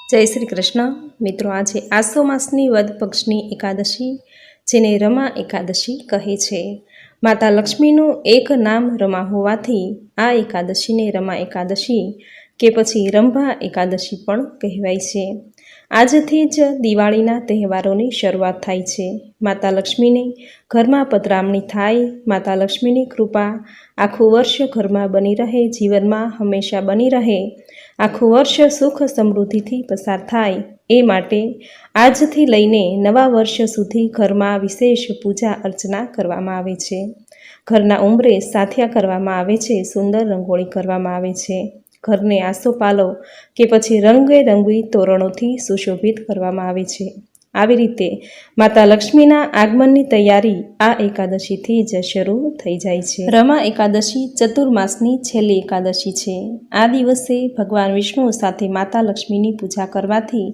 જય શ્રી કૃષ્ણ મિત્રો, આજે આસો માસની વદ પક્ષની એકાદશી, જેને રમા એકાદશી કહે છે. માતા લક્ષ્મીનું એક નામ રમા હોવાથી આ એકાદશીને રમા એકાદશી કે પછી રંભા એકાદશી પણ કહેવાય છે. આજથી જ દિવાળીના તહેવારોની શરૂઆત થાય છે. માતા લક્ષ્મીની ઘરમાં પધરામણી થાય. માતા લક્ષ્મીની કૃપા આખું વર્ષ ઘરમાં બની રહે, જીવનમાં હંમેશા બની રહે, આખું વર્ષ સુખ સમૃદ્ધિથી પસાર થાય, એ માટે આજથી લઈને નવા વર્ષ સુધી ઘરમાં વિશેષ પૂજા અર્ચના કરવામાં આવે છે. ઘરના ઉંબરે સાથિયા કરવામાં આવે છે, સુંદર રંગોળી કરવામાં આવે છે. ઘરને આસોપાલવ કે પછી રંગબેરંગી તોરણોથી સુશોભિત કરવામાં આવે છે. આવી રીતે માતા લક્ષ્મીના આગમનની તૈયારી આ એકાદશીથી જ શરૂ થઈ જાય છે. રમા એકાદશી ચતુર્માસની છેલ્લી એકાદશી છે. આ દિવસે ભગવાન વિષ્ણુ સાથે માતા લક્ષ્મીની પૂજા કરવાથી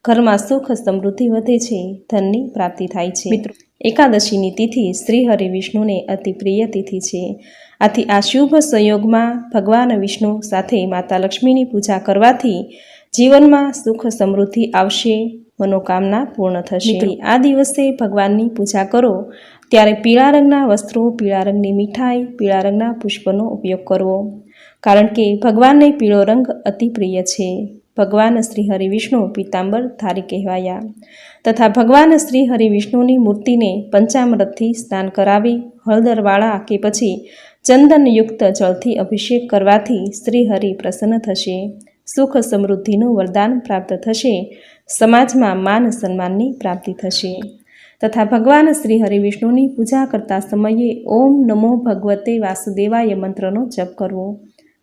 ઘરમાં સુખ સમૃદ્ધિ વધે છે, ધનની પ્રાપ્તિ થાય છે. મિત્રો, એકાદશીની તિથિ શ્રી હરિ વિષ્ણુને અતિ પ્રિય તિથિ છે. આથી આ શુભ સંયોગમાં ભગવાન વિષ્ણુ સાથે માતા લક્ષ્મીની પૂજા કરવાથી જીવનમાં સુખ સમૃદ્ધિ આવશે, મનોકામના પૂર્ણ થશે. આ દિવસે ભગવાનની પૂજા કરો ત્યારે પીળા રંગના વસ્ત્રો, પીળા રંગની મીઠાઈ, પીળા રંગના પુષ્પનો ઉપયોગ કરવો, કારણ કે ભગવાનને પીળો રંગ અતિ પ્રિય છે. ભગવાન શ્રી હરિ વિષ્ણુ પીતાંબર ધારી કહેવાયા. તથા ભગવાન શ્રી હરિ વિષ્ણુની મૂર્તિને પંચામૃતથી સ્નાન કરાવી હળદરવાળા કે પછી ચંદનયુક્ત જળથી અભિષેક કરવાથી શ્રી હરિ પ્રસન્ન થશે, સુખ સમૃદ્ધિનું વરદાન પ્રાપ્ત થશે, સમાજમાં માન સન્માનની પ્રાપ્તિ થશે. તથા ભગવાન શ્રી હરિ વિષ્ણુની પૂજા કરતા સમયે ઓમ નમો ભગવતે વાસુદેવાય મંત્રનો જપ કરવો.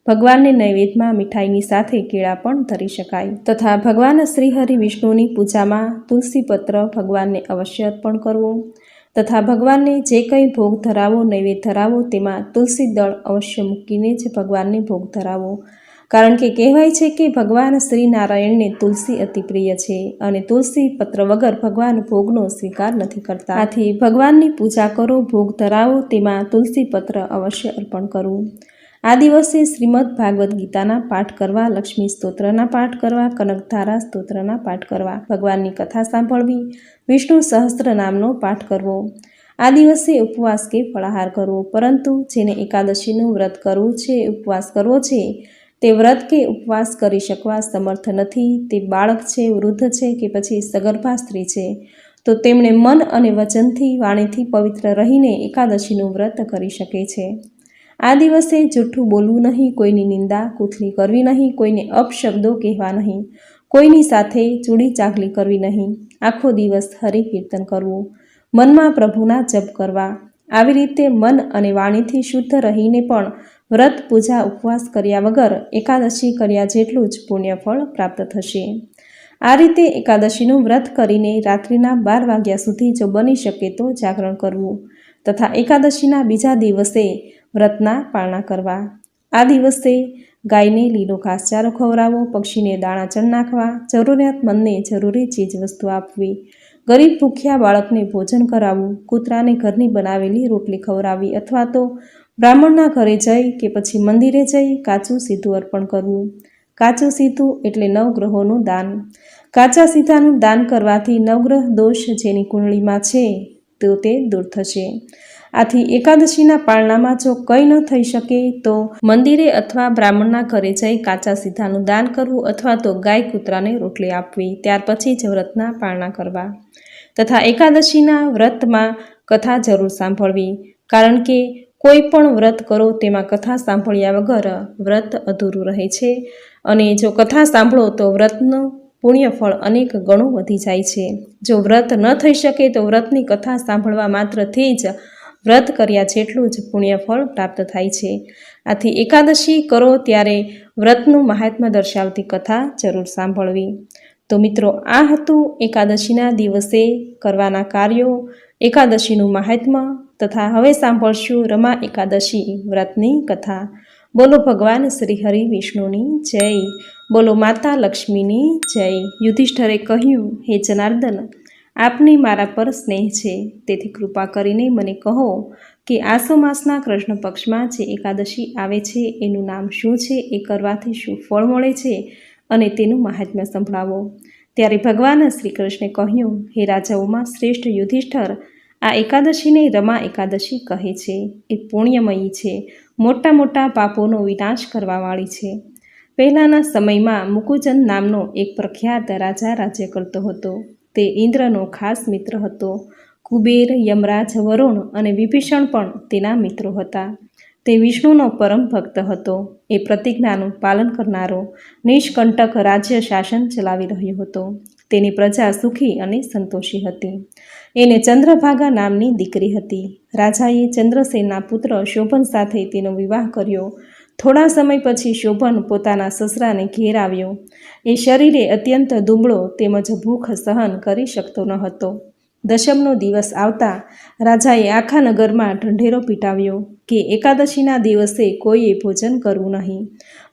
ભગવાનને નૈવેદ્યમાં મીઠાઈની સાથે કેળા પણ ધરી શકાય. તથા ભગવાન શ્રી હરિ વિષ્ણુની પૂજામાં તુલસીપત્ર ભગવાનને અવશ્ય અર્પણ કરવો. તથા ભગવાનને જે કંઈ ભોગ ધરાવો, નૈવેદ્ય ધરાવો, તેમાં તુલસી દળ અવશ્ય મૂકીને જ ભગવાનને ભોગ ધરાવો, કારણ કે કહેવાય છે કે ભગવાન શ્રી નારાયણને તુલસી અતિ પ્રિય છે અને તુલસી પત્ર વગર ભગવાન ભોગનો સ્વીકાર નથી કરતા. આથી ભગવાનની પૂજા કરો, ભોગ ધરાવો, તેમાં તુલસી પત્ર અવશ્ય અર્પણ કરવું. આ દિવસે શ્રીમદ ભાગવદ્ ગીતાના પાઠ કરવા, લક્ષ્મી સ્તોત્રના પાઠ કરવા, કનકધારા સ્તોત્રના પાઠ કરવા, ભગવાનની કથા સાંભળવી, વિષ્ણુ સહસ્ત્ર નામનો પાઠ કરવો. આ દિવસે ઉપવાસ કે ફળાહાર કરવો. પરંતુ જેને એકાદશીનું વ્રત કરવું છે, ઉપવાસ કરવો છે, તે વ્રત કે ઉપવાસ કરી શકવા સમર્થ નથી, તે બાળક છે, વૃદ્ધ છે કે પછી સગર્ભા સ્ત્રી છે, તો તેમણે મન અને વચનથી, વાણીથી પવિત્ર રહીને એકાદશીનું વ્રત કરી શકે છે. આ દિવસે જૂઠું બોલવું નહીં, કોઈની નિંદા કુથલી કરવી નહીં, કોઈને અપશબ્દો કહેવા નહીં, કોઈની સાથે ચૂડી ચાગલી કરવી નહીં, આખો દિવસ હરિ કીર્તન કરવું, મનમાં પ્રભુના જપ કરવા. આવી રીતે મન અને વાણીથી શુદ્ધ રહીને પણ વ્રત, પૂજા, ઉપવાસ કર્યા વગર એકાદશી કર્યા જેટલું જ પુણ્યફળ પ્રાપ્ત થશે. આ રીતે એકાદશીનું વ્રત કરીને રાત્રિના 12 વાગ્યા સુધી જો બની શકે તો જાગરણ કરવું તથા એકાદશીના બીજા દિવસે વ્રતના પાળના કરવા. આ દિવસે ગાયને લીલો ઘાસચારો ખવડાવવો, પક્ષીને દાણા ચણ નાખવા, જરૂરિયાતમંદને જરૂરી ચીજ વસ્તુ આપવી, ગરીબ ભૂખ્યા બાળકને ભોજન કરાવવું, કૂતરાને ઘરની બનાવેલી રોટલી ખવડાવવી અથવા તો બ્રાહ્મણના ઘરે જઈ કે પછી મંદિરે જઈ કાચું સીધું અર્પણ કરવું. કાચું સીધું એટલે નવગ્રહોનું દાન. કાચા સીધાનું દાન કરવાથી નવગ્રહ દોષ જેની કુંડળીમાં છે તો તે દૂર થશે. આથી એકાદશીના પાળનામાં જો કંઈ ન થઈ શકે તો મંદિરે અથવા બ્રાહ્મણના ઘરે જઈ કાચા સીધાનું દાન કરવું અથવા તો ગાય કૂતરાને રોટલી આપવી. ત્યાર પછી જ વ્રતના પાળના કરવા. તથા એકાદશીના વ્રતમાં કથા જરૂર સાંભળવી, કારણ કે કોઈ પણ વ્રત કરો તેમાં કથા સાંભળ્યા વગર વ્રત અધૂરું રહે છે અને જો કથા સાંભળો તો વ્રતનું પુણ્યફળ અનેક ગણું વધી જાય છે. જો વ્રત ન થઈ શકે તો વ્રતની કથા સાંભળવા માત્રથી જ વ્રત કર્યા જેટલું જ પુણ્યફળ પ્રાપ્ત થાય છે. આથી એકાદશી કરો ત્યારે વ્રતનું મહાત્મ્ય દર્શાવતી કથા જરૂર સાંભળવી. તો મિત્રો, આ હતું એકાદશીના દિવસે કરવાના કાર્યો, એકાદશીનું મહાત્મ્ય તથા હવે સાંભળશું રમા એકાદશી વ્રતની કથા. બોલો ભગવાન શ્રી હરિ વિષ્ણુની જય, બોલો માતા લક્ષ્મીની જય. યુધિષ્ઠરે કહ્યું, હે જનાર્દન, આપને મારા પર સ્નેહ છે, તેથી કૃપા કરીને મને કહો કે આસો માસના કૃષ્ણ પક્ષમાં જે એકાદશી આવે છે એનું નામ શું છે, એ કરવાથી શું ફળ મળે છે અને તેનું મહાત્મ્ય સંભળાવો. ત્યારે ભગવાન શ્રી કૃષ્ણે કહ્યું, હે રાજાઓમાં શ્રેષ્ઠ યુધિષ્ઠર, આ એકાદશીને રમા એકાદશી કહે છે. એ પુણ્યમયી છે, મોટા મોટા પાપોનો વિનાશ કરવાવાળી છે. પહેલાંના સમયમાં મુકુચંદ નામનો એક પ્રખ્યાત રાજા રાજ્ય કરતો હતો. તે ઇન્દ્રનો ખાસ મિત્ર હતો. કુબેર, યમરાજ, વરુણ અને વિભીષણ પણ તેના મિત્રો હતા. તે વિષ્ણુનો પરમ ભક્ત હતો. એ પ્રતિજ્ઞાનું પાલન કરનારો નિષ્કંટક રાજ્ય શાસન ચલાવી રહ્યો હતો. તેની પ્રજા સુખી અને સંતોષી હતી. એને ચંદ્રભાગા નામની દીકરી હતી. રાજાએ ચંદ્રસેનના પુત્ર શોભન સાથે તેનો વિવાહ કર્યો. થોડા સમય પછી શોભન પોતાના સસરાને ઘેર આવ્યો. એ શરીરે અત્યંત દુબળો તેમજ ભૂખ સહન કરી શકતો ન હતો. દશમનો દિવસ આવતા રાજાએ આખા નગરમાં ઢંઢેરો પીટાવ્યો કે એકાદશીના દિવસે કોઈએ ભોજન કરવું નહીં,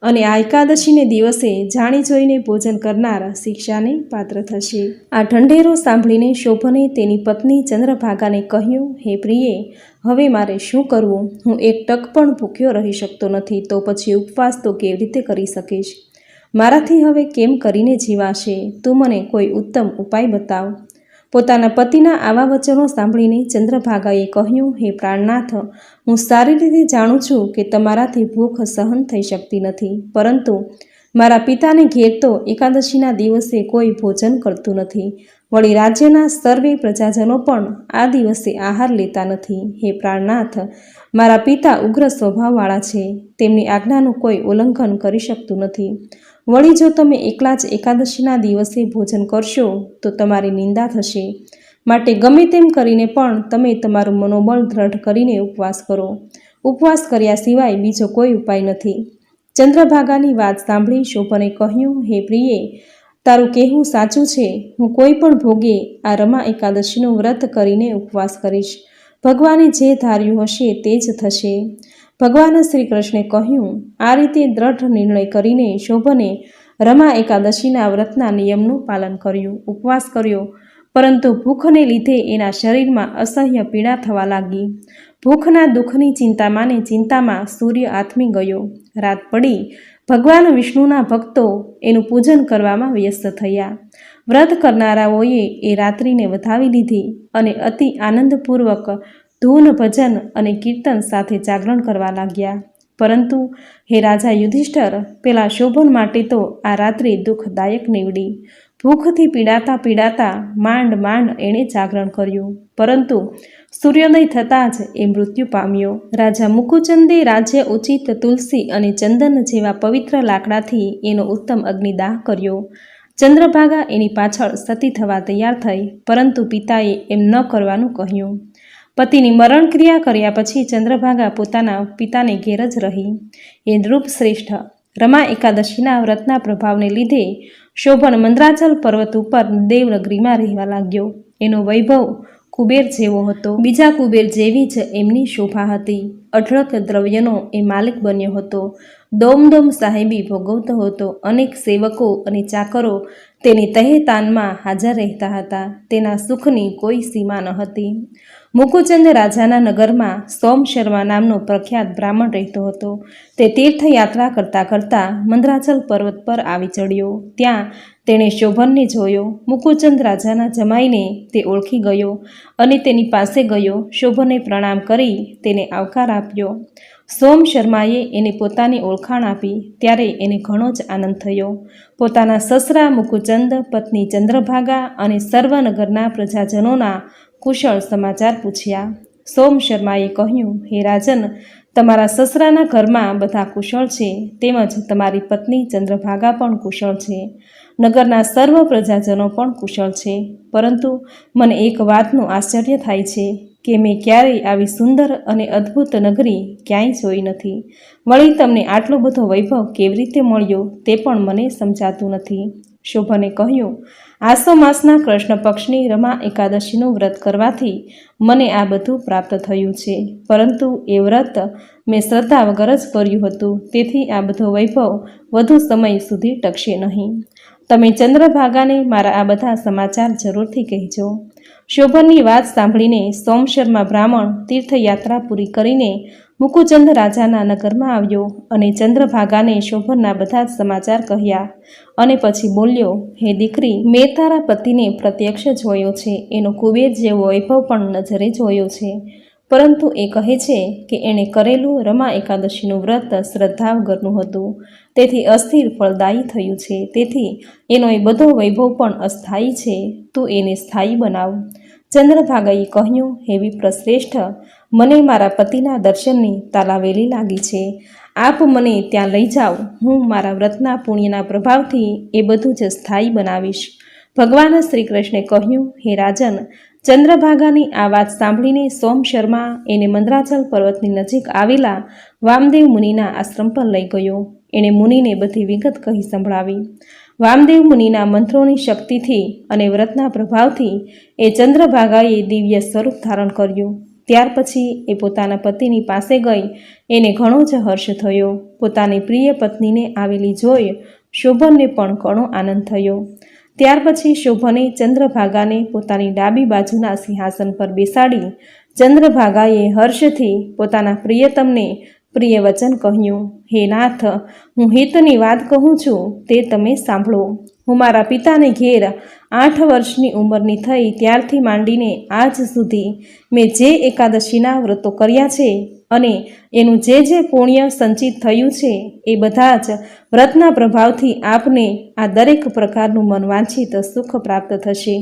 અને આ એકાદશીને દિવસે જાણી જોઈને ભોજન કરનાર શિક્ષાને પાત્ર થશે. આ ઢંઢેરો સાંભળીને શોભને તેની પત્ની ચંદ્રભાગાને કહ્યું, હે પ્રિયે, હવે મારે શું કરવું? હું એક ટક પણ ભૂખ્યો રહી શકતો નથી, તો પછી ઉપવાસ તો કેવી રીતે કરી શકીશ? મારાથી હવે કેમ કરીને જીવાશે? તું મને કોઈ ઉત્તમ ઉપાય બતાવ. પોતાના પતિના આવા વચનો સાંભળીને ચંદ્રભાગાએ કહ્યું, હે પ્રાણનાથ, હું સારી રીતે જાણું છું કે તમારાથી ભૂખ સહન થઈ શકતી નથી, પરંતુ મારા પિતાને ઘેર તો એકાદશીના દિવસે કોઈ ભોજન કરતું નથી. વળી રાજ્યના સર્વે પ્રજાજનો પણ આ દિવસે આહાર લેતા નથી. હે પ્રાણનાથ, મારા પિતા ઉગ્ર સ્વભાવવાળા છે. તેમની આજ્ઞાનું કોઈ ઉલ્લંઘન કરી શકતું નથી. વળી જો તમે એકલા જ એકાદશીના દિવસે ભોજન કરશો તો તમારી નિંદા થશે. માટે ગમે તેમ કરીને પણ તમે તમારું મનોબળ દ્રઢ કરીને ઉપવાસ કરો. ઉપવાસ કર્યા સિવાય બીજો કોઈ ઉપાય નથી. ચંદ્રભાગાની વાત સાંભળી શોભને કહ્યું, હે પ્રિયે, તારું કહેવું સાચું છે. હું કોઈ પણ ભોગે આ રમા એકાદશીનું વ્રત કરીને ઉપવાસ કરીશ. ભગવાને જે ધાર્યું હશે તે જ થશે. ભગવાન શ્રી કૃષ્ણે કહ્યું. આ રીતે દ્રઢ નિર્ણય કરીને શોભને રમા એકાદશીના વ્રતના નિયમનું પાલન કર્યું, ઉપવાસ કર્યો. પરંતુ ભૂખને લીધે એના શરીરમાં અસહ્ય પીડા થવા લાગી. ભૂખના દુઃખની ચિંતામાં ને ચિંતામાં સૂર્ય આથમી ગયો. રાત પડી. ભગવાન વિષ્ણુના ભક્તો એનું પૂજન કરવામાં વ્યસ્ત થયા. વ્રત કરનારાઓએ એ રાત્રિને વધાવી લીધી અને અતિ આનંદપૂર્વક ધૂન, ભજન અને કીર્તન સાથે જાગરણ કરવા લાગ્યા. પરંતુ હે રાજા યુધિષ્ઠર, પેલા શોભન માટે તો આ રાત્રિ દુઃખદાયક નીવડી. ભૂખથી પીડાતા પીડાતા માંડ માંડ એણે જાગરણ કર્યું, પરંતુ સૂર્યોદય થતાં જ એ મૃત્યુ પામ્યો. રાજા મુકુચંદે રાજ્ય ઉચિત તુલસી અને ચંદન જેવા પવિત્ર લાકડાથી એનો ઉત્તમ અગ્નિદાહ કર્યો. ચંદ્રભાગા એની પાછળ સતી થવા તૈયાર થઈ, પરંતુ પિતાએ એમ ન કરવાનું કહ્યું. પતિની મરણક્રિયા કર્યા પછી ચંદ્રભાગા પોતાના પિતાને ઘેર જ રહી. એ નૃપ શ્રેષ્ઠ રમા એકાદશીના વ્રતના પ્રભાવને લીધે શોભન મંદ્રાચલ પર્વત ઉપર દેવનગરીમાં રહેવા લાગ્યો. એનો વૈભવ કુબેર જેવો હતો. બીજા કુબેર જેવી જ એમની શોભા હતી. અઢળક દ્રવ્યનો એ માલિક બન્યો હતો. દોમદોમ સાહેબી ભોગવતો હતો. અનેક સેવકો અને ચાકરો તેની તહેતાનમાં હાજર રહેતા હતા. તેના સુખની કોઈ સીમા ન હતી. મુકુચંદ રાજાના નગરમાં સોમ શર્મા નામનો પ્રખ્યાત બ્રાહ્મણ રહેતો હતો. તે તીર્થયાત્રા કરતાં કરતાં મંદ્રાચલ પર્વત પર આવી ચડ્યો. ત્યાં તેણે શોભનને જોયો. મુકુચંદ રાજાના જમાઈને તે ઓળખી ગયો અને તેની પાસે ગયો. શોભને પ્રણામ કરી તેને આવકાર આપ્યો. સોમ શર્માએ એને પોતાની ઓળખાણ આપી ત્યારે એને ઘણો જ આનંદ થયો. પોતાના સસરા મુકુચંદ, પત્ની ચંદ્રભાગા અને સર્વનગરના પ્રજાજનોના કુશળ સમાચાર પૂછ્યા. સોમ શર્માએ કહ્યું, હે રાજન, તમારા સસરાના ઘરમાં બધા કુશળ છે, તેમજ તમારી પત્ની ચંદ્રભાગા પણ કુશળ છે. નગરના સર્વ પ્રજાજનો પણ કુશળ છે. પરંતુ મને એક વાતનું આશ્ચર્ય થાય છે કે મેં ક્યારેય આવી સુંદર અને અદ્ભુત નગરી ક્યાંય જોઈ નથી. વળી તમને આટલો બધો વૈભવ કેવી રીતે મળ્યો તે પણ મને સમજાતું નથી. શોભને કહ્યું, આસો માસના કૃષ્ણ પક્ષની રમા એકાદશીનું વ્રત કરવાથી મને આ બધું પ્રાપ્ત થયું છે. પરંતુ એ વ્રત મેં શ્રદ્ધા વગર જ કર્યું હતું, તેથી આ બધો વૈભવ વધુ સમય સુધી ટકશે નહીં. તમે ચંદ્રભાગાને મારા આ બધા સમાચાર જરૂરથી કહેજો. શોભનની વાત સાંભળીને સોમશર્મા બ્રાહ્મણ તીર્થયાત્રા પૂરી કરીને મુકુચંદ રાજાના નગરમાં આવ્યો અને ચંદ્રભાગાને શોભનના બધા જ સમાચાર કહ્યા અને પછી બોલ્યો, હે દીકરી, મેં તારા પતિને પ્રત્યક્ષ જોયો છે, એનો કુબેર જેવો વૈભવ પણ નજરે જોયો છે, પરંતુ એ કહે છે કે એણે કરેલું રમા એકાદશીનું વ્રત શ્રદ્ધા વગરનું હતું, તેથી અસ્થિર ફળદાયી થયું છે, તેથી એનો એ બધો વૈભવ પણ અસ્થાયી છે, તું એને સ્થાયી બનાવ. ચંદ્રભાગાએ કહ્યું, હે વિપ્રશ્રેષ્ઠ, મને મારા પતિના દર્શનની તાલાવેલી લાગી છે, આપ મને ત્યાં લઈ જાઓ, હું મારા વ્રતના પુણ્યના પ્રભાવથી એ બધું જ સ્થાયી બનાવીશ. ભગવાન શ્રી કૃષ્ણે કહ્યું, હે રાજન, ચંદ્રભાગાની આ વાત સાંભળીને સોમ શર્મા એને મંદરાચલ પર્વતની નજીક આવેલા વામદેવ મુનિના આશ્રમ પર લઈ ગયો. એણે મુનિને બધી વિગત કહી સંભળાવી. વામદેવ મુનિના મંત્રોની શક્તિથી અને વ્રતના પ્રભાવથી એ ચંદ્રભાગાએ દિવ્ય સ્વરૂપ ધારણ કર્યું. ત્યાર પછી એ પોતાના પતિની પાસે ગઈ. એને ઘણો જ હર્ષ થયો. પોતાની પ્રિય પત્નીને આવેલી જોઈ શોભનને પણ ઘણો આનંદ થયો. ત્યાર પછી શોભને ચંદ્રભાગાને પોતાની ડાબી બાજુના સિંહાસન પર બેસાડી ચંદ્રભાગાએ હર્ષથી પોતાના પ્રિયતમને પ્રિય વચન કહ્યું, હે નાથ, હું હિતની વાત કહું છું, તે તમે સાંભળો. હું મારા પિતાને ઘેર 8 વર્ષની ઉંમરની થઈ ત્યારથી માંડીને આજ સુધી મેં જે એકાદશીના વ્રતો કર્યા છે અને એનું જે પુણ્ય સંચિત થયું છે એ બધા જ વ્રતના પ્રભાવથી આપને આ દરેક પ્રકારનું મનવાંછિત સુખ પ્રાપ્ત થશે.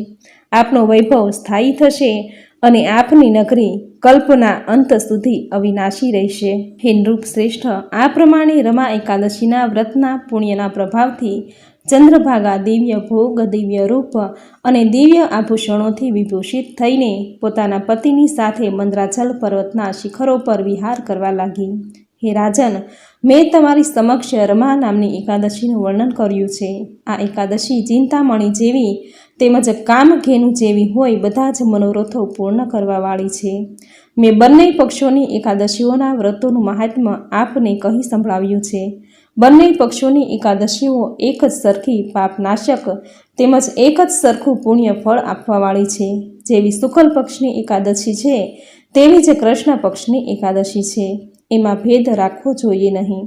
આપનો વૈભવ સ્થાયી થશે અને આપની નગરી કલ્પના અંત સુધી અવિનાશી રહેશે. હે નૃપ શ્રેષ્ઠ, આ પ્રમાણે રમા એકાદશીના વ્રતના પુણ્યના પ્રભાવથી ચંદ્રભાગા દિવ્ય ભોગ, દિવ્ય રૂપ અને દિવ્ય આભૂષણોથી વિભૂષિત થઈને પોતાના પતિની સાથે મંદરાચલ પર્વતના શિખરો પર વિહાર કરવા લાગી. હે રાજન, મેં તમારી સમક્ષ રમા નામની એકાદશીનું વર્ણન કર્યું છે. આ એકાદશી ચિંતામણી જેવી તેમજ કામધેનુ જેવી હોય બધા જ મનોરથો પૂર્ણ કરવાવાળી છે. મેં બંને પક્ષોની એકાદશીઓના વ્રતોનું મહાત્મ્ય આપને કહી સંભળાવ્યું છે. બંને પક્ષોની એકાદશીઓ એક જ સરખી પાપનાશક તેમજ એક જ સરખું પુણ્ય ફળ આપવાવાળી છે. જેવી શુક્લ પક્ષની એકાદશી છે તેવી જ કૃષ્ણ પક્ષની એકાદશી છે. એમાં ભેદ રાખવો જોઈએ નહીં.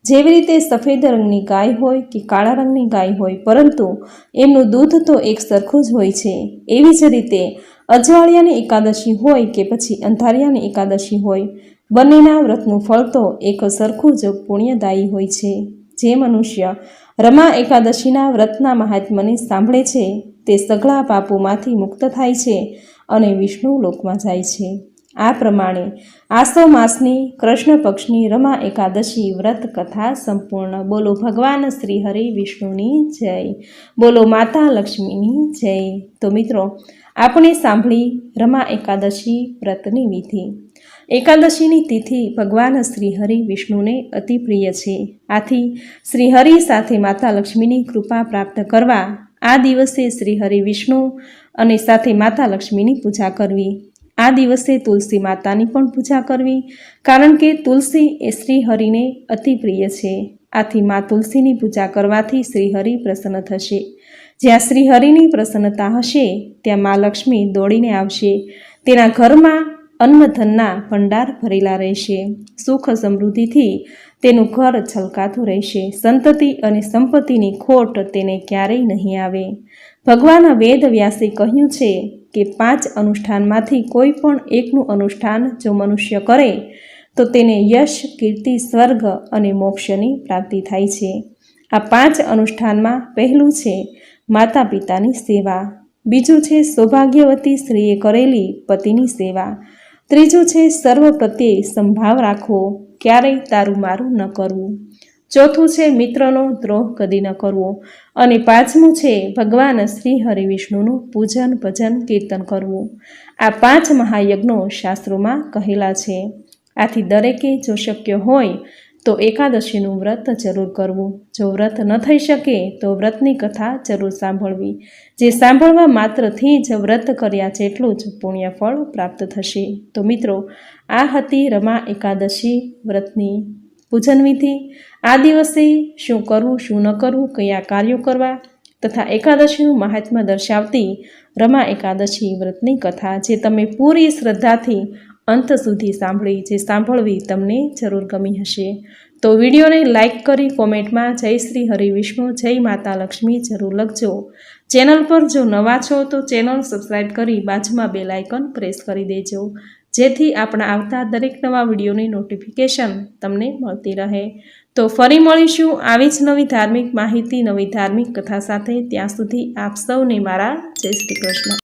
જેવી રીતે સફેદ રંગની ગાય હોય કે કાળા રંગની ગાય હોય, પરંતુ એમનું દૂધ તો એક સરખું જ હોય છે, એવી જ રીતે અજવાળિયાની એકાદશી હોય કે પછી અંધારિયાની એકાદશી હોય, બંનેના વ્રતનું ફળ તો એક સરખું જ પુણ્યદાયી હોય છે. જે મનુષ્ય રમા એકાદશીના વ્રતના મહાત્મ્યને સાંભળે છે તે સઘળા પાપોમાંથી મુક્ત થાય છે અને વિષ્ણુ લોકમાં જાય છે. આ પ્રમાણે આસો માસની કૃષ્ણ પક્ષની રમા એકાદશી વ્રત કથા સંપૂર્ણ. બોલો ભગવાન શ્રી હરિ વિષ્ણુની જય, બોલો માતા લક્ષ્મીની જય. તો મિત્રો, આપણે સાંભળી રમા એકાદશી વ્રતની વિધિ. એકાદશીની તિથિ ભગવાન શ્રી હરિ વિષ્ણુને અતિ પ્રિય છે. આથી શ્રી હરિ સાથે માતા લક્ષ્મીની કૃપા પ્રાપ્ત કરવા આ દિવસે શ્રી હરિ વિષ્ણુ અને સાથે માતા લક્ષ્મીની પૂજા કરવી. આ દિવસે તુલસી માતાની પણ પૂજા કરવી, કારણ કે તુલસી એ શ્રી હરિને અતિ પ્રિય છે. આથી મા તુલસીની પૂજા કરવાથી શ્રી હરિ પ્રસન્ન થશે. જ્યાં શ્રી હરિની પ્રસન્નતા હશે ત્યાં મા લક્ષ્મી દોડીને આવશે. તેના ઘરમાં અન્નધનના ભંડાર ભરેલા રહેશે. સુખ સમૃદ્ધિથી તેનું ઘર છલકાતું રહેશે. સંતતિ અને સંપત્તિની ખોટ તેને ક્યારેય નહીં આવે. ભગવાન વેદ વ્યાસે કહ્યું છે કે 5 અનુષ્ઠાનમાંથી કોઈ પણ એકનું અનુષ્ઠાન જો મનુષ્ય કરે તો તેને યશ, કીર્તિ, સ્વર્ગ અને મોક્ષની પ્રાપ્તિ થાય છે. આ 5 અનુષ્ઠાનમાં પહેલું છે માતા પિતાની સેવા, બીજું છે સૌભાગ્યવતી સ્ત્રીએ કરેલી પતિની સેવા, ત્રીજું છે સર્વ પ્રત્યે સંભાવ રાખવો, ક્યારેય તારું મારું ન કરવું, ચોથું છે મિત્રનો દ્રોહ કદી ન કરવો, અને પાંચમું છે ભગવાન શ્રી હરિ વિષ્ણુનું પૂજન, ભજન, કીર્તન કરવું. આ 5 મહાયજ્ઞો શાસ્ત્રોમાં કહેલા છે. આથી દરેકે જો શક્ય હોય તો એકાદશીનું વ્રત જરૂર કરવું. જો વ્રત ન થઈ શકે તો વ્રતની કથા જરૂર સાંભળવી. જે સાંભળવા માત્રથી જ વ્રત કર્યા જેટલું જ પુણ્યફળ પ્રાપ્ત થશે. તો મિત્રો, આ હતી રમા એકાદશી વ્રતની પૂજન વિધિ. આ દિવસે શું કરવું, શું ન કરવું, કયા કાર્યો કરવા તથા એકાદશીનું મહાત્મ્ય દર્શાવતી રમા એકાદશી વ્રતની કથા, જે તમે પૂરી શ્રદ્ધાથી અંત સુધી સાંભળી, જે સાંભળવી તમને જરૂર ગમી હશે. તો વિડીયોને લાઇક કરી કોમેન્ટમાં જય શ્રી હરિવિષ્ણુ, જય માતા લક્ષ્મી જરૂર લખજો. ચેનલ પર જો નવા છો તો ચેનલ સબસ્ક્રાઈબ કરી બાજુમાં બેલ આઇકન પ્રેસ કરી દેજો, જેથી આપણા આવતા દરેક નવા વિડીયોની નોટિફિકેશન તમને મળતી રહે. તો ફરી મળીશું આવી જ નવી ધાર્મિક માહિતી, નવી ધાર્મિક કથા સાથે. ત્યાં સુધી આપ સૌને મારા જય શ્રી કૃષ્ણ.